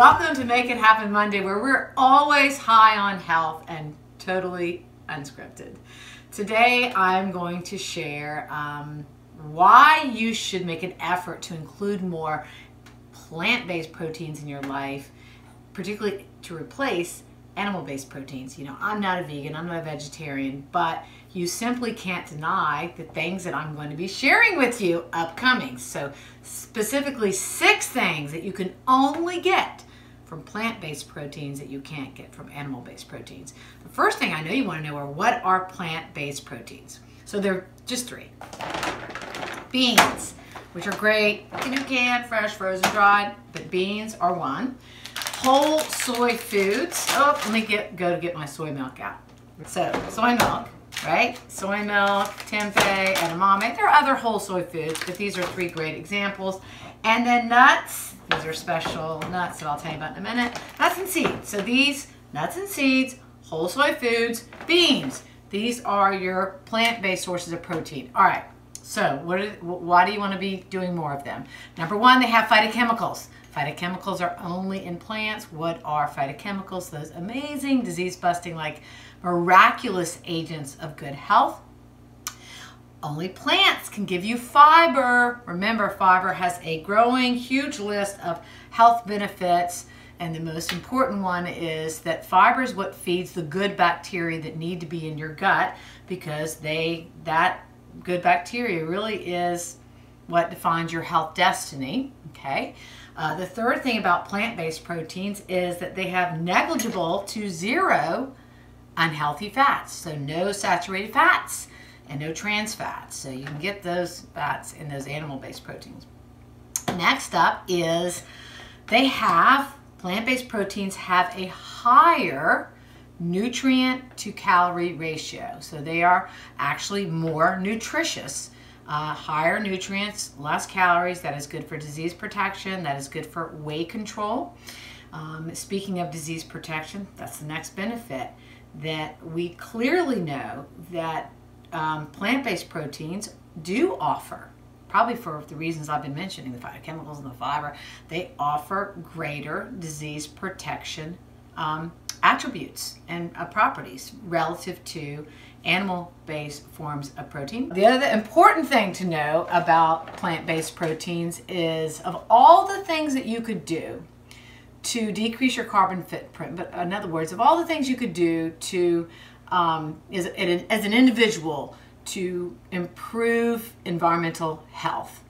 Welcome to Make It Happen Monday, where we're always high on health and totally unscripted. Today I'm going to share why you should make an effort to include more plant-based proteins in your life, particularly to replace animal-based proteins. You know, I'm not a vegan, I'm not a vegetarian, but you simply can't deny the things that I'm going to be sharing with you upcoming. So specifically 6 things that you can only get from plant-based proteins that you can't get from animal-based proteins. The first thing I know you want to know are, what are plant-based proteins? So there are just 3. Beans, which are great, canned, fresh, frozen, dried, but beans are one. Whole soy foods. Oh, let me go to get my soy milk out. So soy milk, right? Soy milk, tempeh, edamame. There are other whole soy foods, but these are 3 great examples. And then nuts. These are special nuts that I'll tell you about in a minute. Nuts and seeds. So these nuts and seeds, whole soy foods, beans. These are your plant-based sources of protein. All right. So why do you want to be doing more of them? Number 1, they have phytochemicals. Phytochemicals are only in plants. What are phytochemicals? Those amazing disease-busting, like miraculous agents of good health. Only plants can give you fiber. Remember, fiber has a growing, huge list of health benefits, and the most important one is that fiber is what feeds the good bacteria that need to be in your gut, because that good bacteria really is what defines your health destiny. Okay. The third thing about plant-based proteins is that they have negligible to 0 unhealthy fats. So no saturated fats and no trans fats. So you can get those fats in those animal-based proteins. Next up is plant-based proteins have a higher nutrient to calorie ratio. So they are actually more nutritious. Higher nutrients, less calories. That is good for disease protection. That is good for weight control. Speaking of disease protection, that's the next benefit, that we clearly know that plant-based proteins do offer, probably for the reasons I've been mentioning, the phytochemicals and the fiber, they offer greater disease protection attributes and properties relative to animal-based forms of protein. The other important thing to know about plant-based proteins is, of all the things that you could do to decrease your carbon footprint, but in other words, of all the things you could do to, as an individual, to improve environmental health,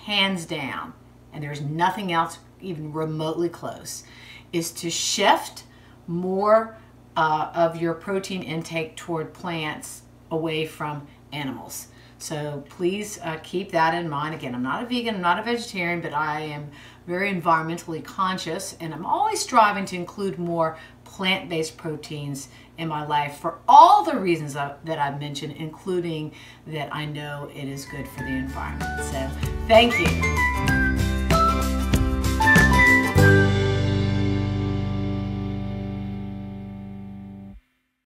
hands down, and there's nothing else even remotely close, is to shift more of your protein intake toward plants away from animals. So please keep that in mind. Again, I'm not a vegan, I'm not a vegetarian, but I am very environmentally conscious, and I'm always striving to include more plant-based proteins in my life for all the reasons that I've mentioned, including that I know it is good for the environment. So thank you.